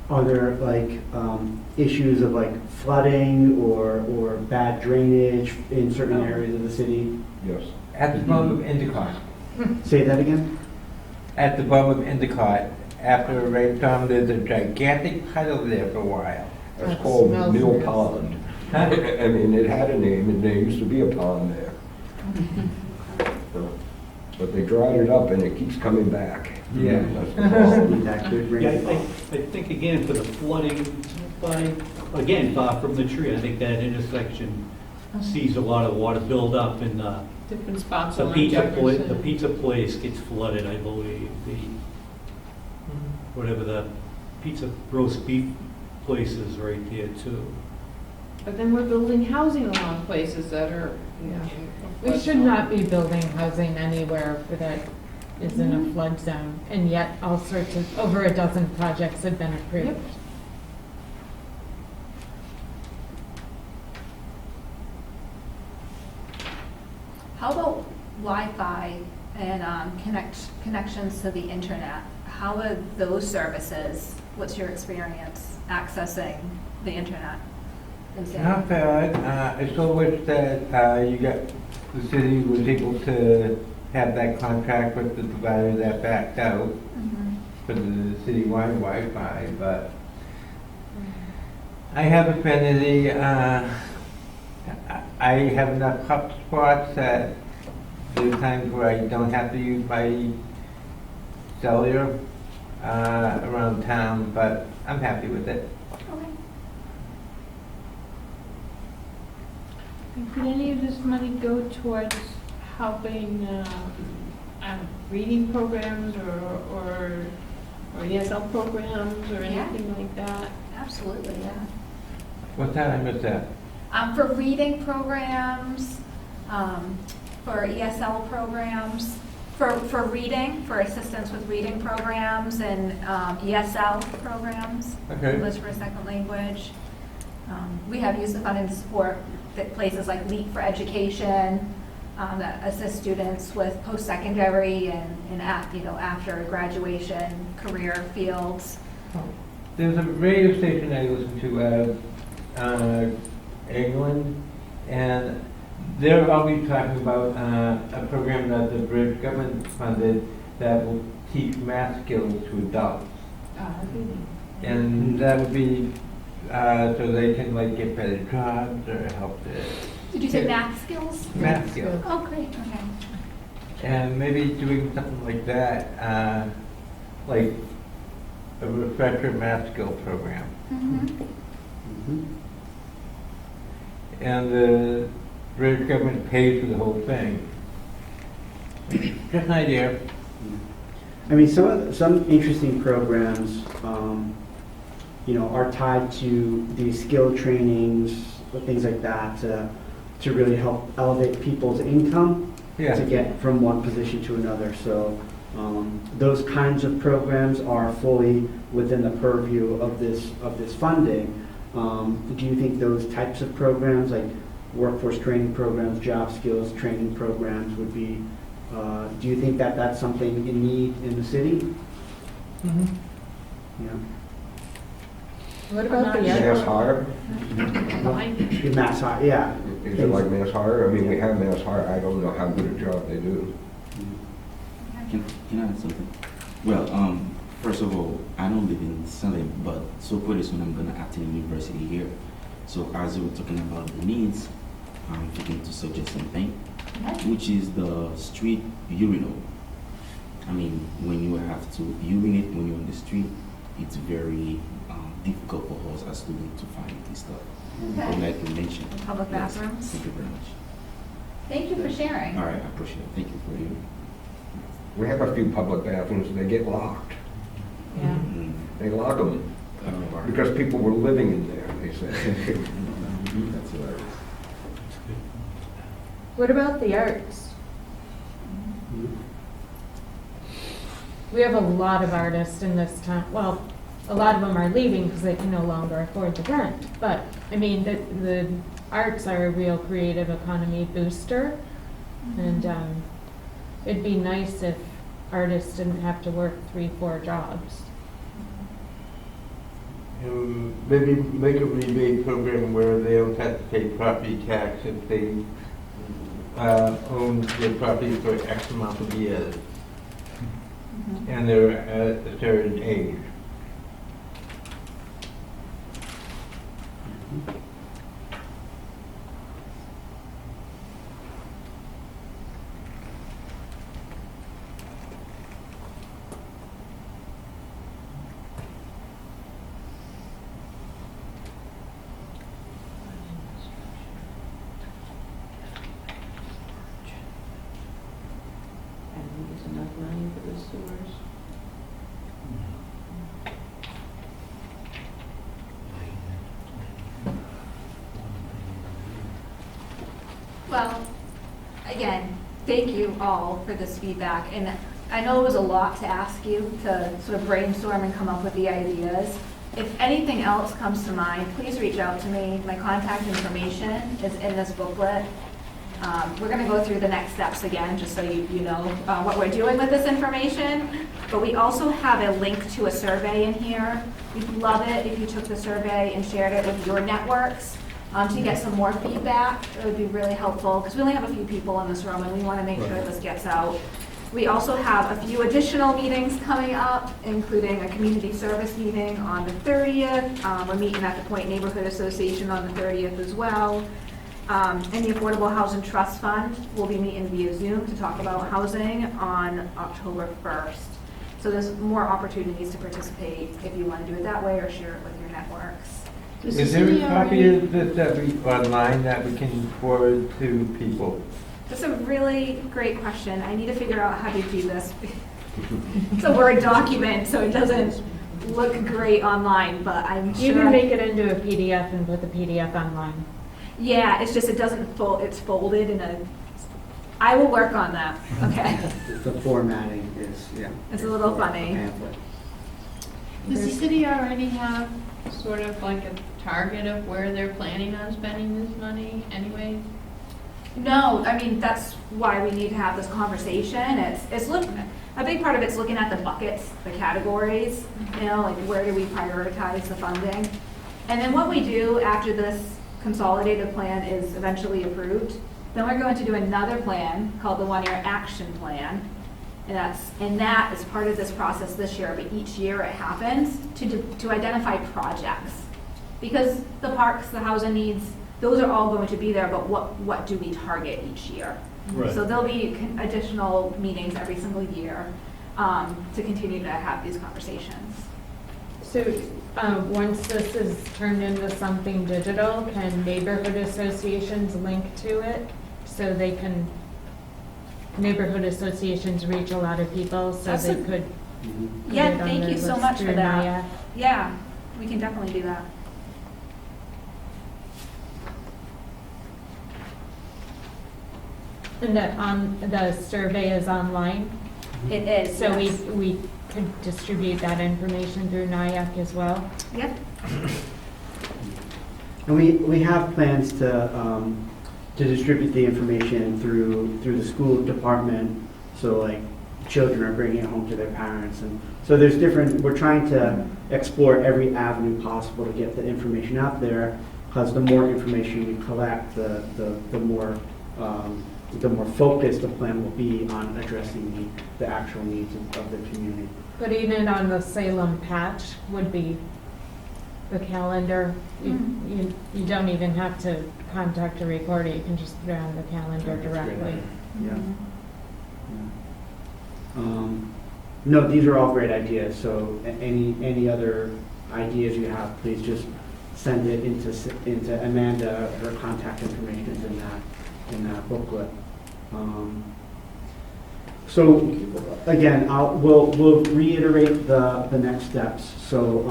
Are there issues of flooding or bad drainage in certain areas of the city? Yes. At the bottom of Endicott. Say that again? At the bottom of Endicott, after a rainstorm, there's a gigantic puddle there for a while. It's That called smells Mill nasty. Pond. Huh? I mean, it had a name, and there used to be a pond there. But they dried it up, and it keeps coming back. Yeah. That's the problem. Need that good Yeah, rainfall. I think again, for the flooding, again, far from the tree, I think that intersection sees a lot of water build up and Different spots the along the Jefferson. pizza place gets flooded, I believe, whatever the pizza roast beef place is right there too. But then we're building housing along places that are, We should not be building housing anywhere that is in a flood zone, and yet all sorts of, over a dozen projects have been approved. Yep. How about Wi-Fi and connections to the internet? How are those services? What's your experience accessing the internet in Salem? Not bad. I still wish that the city was able to have that contract with the provider that backed out Mhm. for the citywide Wi-Fi, but I have Affinity. I have enough hotspots that there's times where I don't have to use my cellular around town, but I'm happy with it. Okay. And could any of this money go towards helping reading programs or ESL programs or Yeah. anything like that? Absolutely, yeah. What's that? I missed that. For reading programs, for ESL programs, for reading, for assistance with reading programs and ESL programs, Okay. English for a second language. We have used the funding to support places like Leap for Education that assist students with post-secondary and after graduation career fields. There's a radio station I listen to, England, and they're always talking about a program that the British government funded that will teach math skills to adults. And that would be so they can like get better jobs or help to Did you say math skills? math skills. Oh, great, okay. And maybe doing something like that, like a refresher math skill program. Mhm. And the British government pays for the whole thing. Just an idea. I mean, some interesting programs, are tied to these skill trainings, things like that, to really help elevate people's income to Yeah. get from one position to another. So those kinds of programs are fully within the purview of this funding. Do you think those types of programs, like workforce training programs, job skills training programs, would be? Do you think that that's something in need in the city? Mm-hmm. Yeah. What about the Mass Mass hire? Behind you. The Mass Hire, yeah. Is it like mass hire? I mean, we have mass hire. I don't know how good a job they do. Can I add something? Well, first of all, I don't live in Salem, but so pretty soon I'm gonna attend university here. So as you were talking about the needs, I'm thinking to suggest something, which is the street urinal. I mean, when you have to urinate when you're on the street, it's very difficult for us as students to find this stuff. But like you mentioned. Public yes, bathrooms. Thank you very much. Thank you for sharing. All right, I appreciate it. Thank you for you. We have a few public bathrooms, and they get locked. Yeah. Mm. They lock them because people were living in there, they said. That's hilarious. What about the arts? We have a lot of artists in this town. Well, a lot of them are leaving because they can no longer afford the rent. But, I mean, the arts are a real creative economy booster. And it'd be nice if artists didn't have to work 3-4 jobs. Maybe make a rebate program where they don't have to pay property tax if they own their property for X amount of years. And they're at a certain age. Enough money for the sewers. Well, again, thank you all for this feedback. And I know it was a lot to ask you to sort of brainstorm and come up with the ideas. If anything else comes to mind, please reach out to me. My contact information is in this booklet. We're going to go through the next steps again, just so you know what we're doing with this information. But we also have a link to a survey in here. We'd love it if you took the survey and shared it with your networks to get some more feedback. It would be really helpful because we only have a few people in this room and we want to make sure this gets out. We also have a few additional meetings coming up, including a community service meeting on the 30th. We're meeting at the Point Neighborhood Association on the 30th as well. And the Affordable Housing Trust Fund will be meeting via Zoom to talk about housing on October 1st. So there's more opportunities to participate if you want to do it that way or share it with your networks. Does the Is there city a copy already- of this that we, online that we can forward to people? That's a really great question. I need to figure out how to do this. It's a Word document, so it doesn't look great online, but I'm sure. You can make it into a PDF and put the PDF online. Yeah, it's just, it doesn't fold, it's folded in a, I will work on that, okay? The formatting is, yeah. It's a little for a funny. pamphlet. Does the city already have sort of like a target of where they're planning on spending this money anyway? No, I mean, that's why we need to have this conversation. A big part of it's looking at the buckets, the categories, you know, like where do we prioritize the funding? And then what we do after this consolidated plan is eventually approved, then we're going to do another plan called the one-year action plan. And that is part of this process this year, but each year it happens to identify projects. Because the parks, the housing needs, those are all going to be there, but what do we target each year? Right. So there'll be additional meetings every single year to continue to have these conversations. So once this is turned into something digital, can neighborhood associations link to it? So they can, neighborhood associations reach a lot of people, so That's they a- could. Mhm. put Yeah, it on thank their you so list much for through that. NIAC. Yeah, we can definitely do that. And the survey is online, It is, so yes. we could distribute that information through NIAC as well. Yep. And we have plans to distribute the information through the school department, so like children are bringing it home to their parents. And so there's different, we're trying to explore every avenue possible to get the information out there, because the more information we collect, the more focused the plan will be on addressing the actual needs of the community. Putting it on the Salem patch would be the calendar. You don't even have to contact a reporter, you can just put it on the calendar directly. Yeah. No, these are all great ideas, so any other ideas you have, please just send it into Amanda. Her contact information is in that booklet. So again, we'll reiterate the next steps. So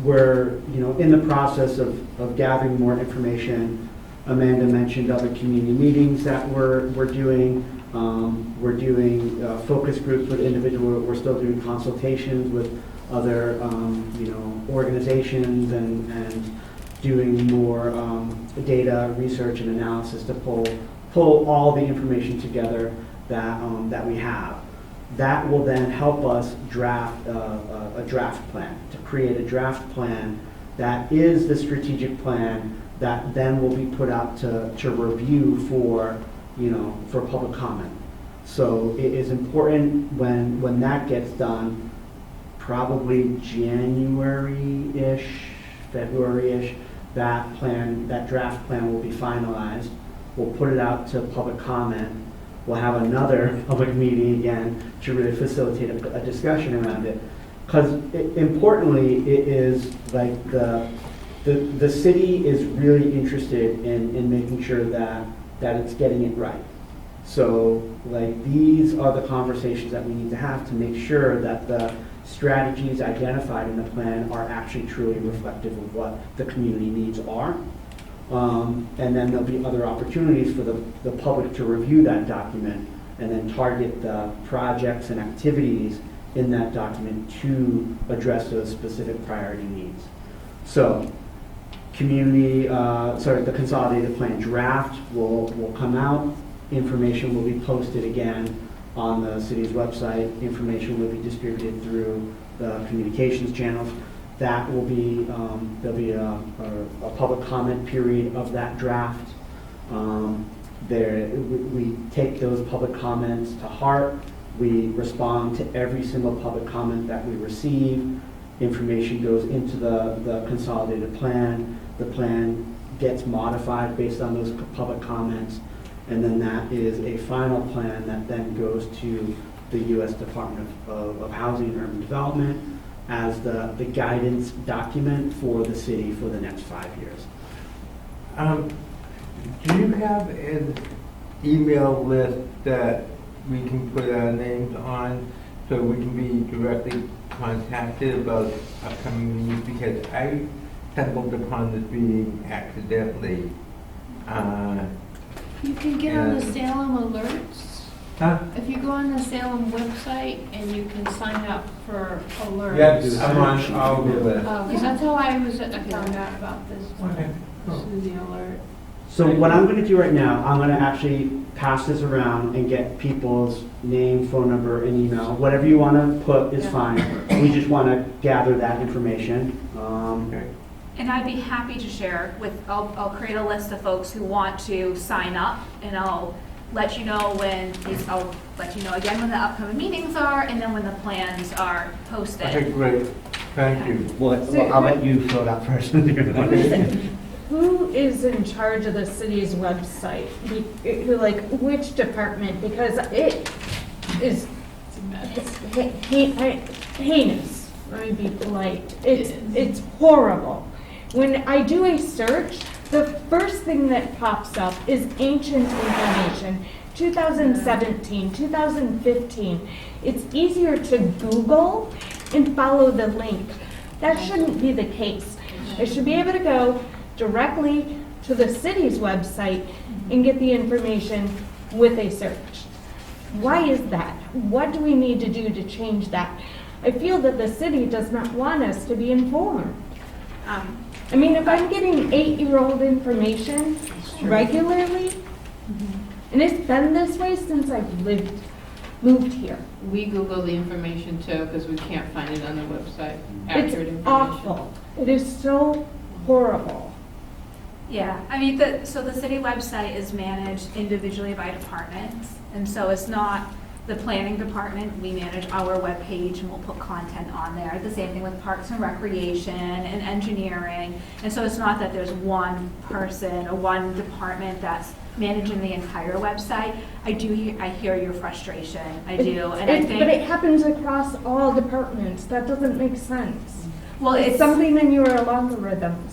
we're in the process of gathering more information. Amanda mentioned other community meetings that we're doing. We're doing focus groups with individuals. We're still doing consultations with other organizations and doing more data research and analysis to pull all the information together that we have. That will then help us draft a draft plan, to create a draft plan that is the strategic plan that then will be put out to review for public comment. So it is important when that gets done, probably January-ish, February-ish, that draft plan will be finalized. We'll put it out to public comment. We'll have another public meeting again to really facilitate a discussion around it. Because importantly, it is like the city is really interested in making sure that it's getting it right. So like these are the conversations that we need to have to make sure that the strategies identified in the plan are actually truly reflective of what the community needs are. And then there'll be other opportunities for the public to review that document and then target the projects and activities in that document to address those specific priority needs. So the consolidated plan draft will come out. Information will be posted again on the city's website. Information will be distributed through the communications channels. That will be, there'll be a public comment period of that draft. We take those public comments to heart. We respond to every single public comment that we receive. Information goes into the consolidated plan. The plan gets modified based on those public comments. And then that is a final plan that then goes to the U.S. Department of Housing and Urban Development as the guidance document for the city for the next 5 years. Do you have an email list that we can put our names on so we can be directly contacted about upcoming meetings? Because I stumbled upon this meeting accidentally. You can get on the Yeah. Salem alerts. Huh? If you go on the Salem website and you can sign up for alerts. Yes, I'm on all the list. Because that's how I found out about this one. Okay, cool. This is the alert. So what I'm going to do right now, I'm going to actually pass this around and get people's name, phone number, and email. Whatever you want to put is Yeah. fine. We just want to gather that information. Okay. And I'd be happy to share I'll create a list of folks who want to sign up, and I'll let you know I'll let you know again when the upcoming meetings are, and then when the plans are posted. Okay, great. Thank you. Well, I'll let you fill it out first. Who is in charge of the city's website? Which department? Because it is heinous, let me be polite. It's horrible. When I do a search, the first thing that pops up is ancient information, 2017, 2015. It's easier to Google and follow the link. That shouldn't be the case. I should be able to go directly to the city's website and get the information with a search. Why is that? What do we need to do to change that? I feel that the city does not want us to be informed. I mean, if I'm getting 8-year-old information regularly, and it's been this way since I've moved here. We Google the information too, because we can't find it on the website, It's accurate information. awful. It is so horrible. Yeah, I mean, so the city website is managed individually by departments, and so it's not the planning department. We manage our webpage and we'll put content on there. The same thing with Parks and Recreation and engineering. And so it's not that there's one person or one department that's managing the entire website. I hear your frustration. I do, and I think. But it happens across all departments. That doesn't make sense. Well, It's something in your algorithms.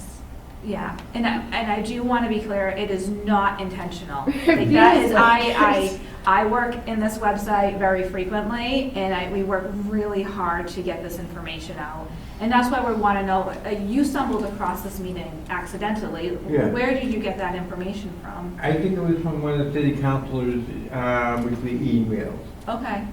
Yeah, and I do want to be clear, it is not intentional. Like that is, I work in this website very frequently, and we work really hard to get this information out. And that's why we want to know, you stumbled across this meeting accidentally. Yeah. Where did you get that information from? I think it was from one of the city councilors' weekly emails. Okay.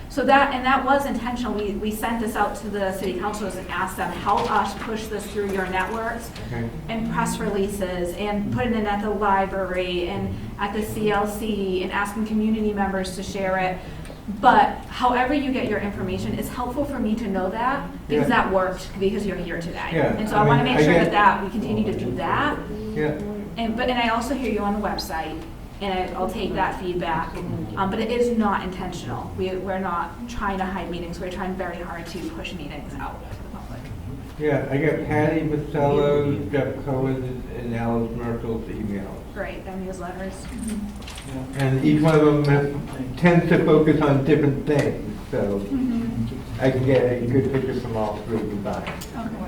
So that was intentional. We sent this out to the city councilors and asked them, help us push this through your networks Okay. and press releases and put it in at the library and at the CLC and asking community members to share it. But however you get your information, it's helpful for me to know that because Yeah. that worked because you're here today. Yeah, And so I I want to mean, make I sure get- that we continue to do that. Yeah. And I also hear you on the website, and I'll take that feedback. But it is not intentional. We're not trying to hide meetings. We're trying very hard to push meetings out to the public. Yeah, I got Patty Macello, Jeff Cohen, and Alice Merkel's emails. Great, their newsletters. And each one of them tends to focus on different things, so I can get a good picture from all three combined. Okay.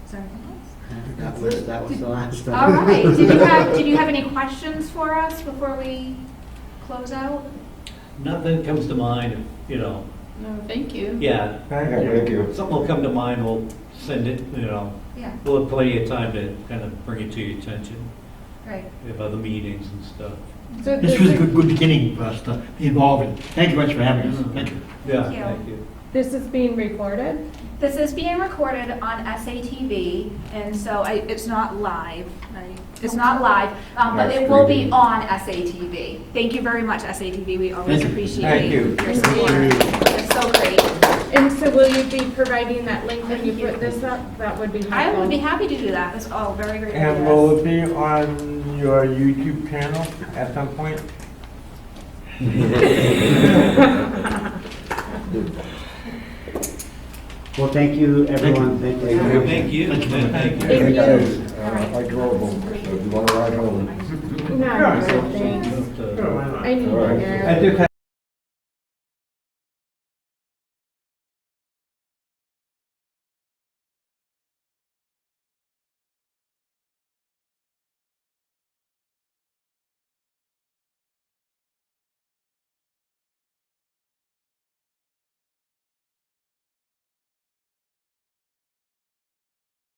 Is there anything else? That was the last. All right, did you have any questions for us before we close out? Nothing comes to mind, No, thank you. yeah, Thank Yeah, you. thank you. something will come to mind, we'll send it, Yeah, we'll have plenty of time to kind of bring it to your attention. great. We have other meetings and stuff. So This was a good beginning for us to be involved in. Thank you very much for having us. Thank you. Yeah, Thank you. thank you. This is being recorded? This is being recorded on SATV, and so it's not live, right? It's not live, but it will be on SATV. Thank you very much, SATV. We always Thank you. appreciate Thank you. your support. It's so great. And so will you be providing that link when you put this up? That would be helpful. I would be happy to do that. That's all very great. And ideas. will it be on your YouTube channel at some point? Well, thank you, everyone. Thank you. so much. Thank you. Thank you. Thank Like I you. said, I drove home, so if you want to ride home. No, no, thanks. I need All right. to I go. just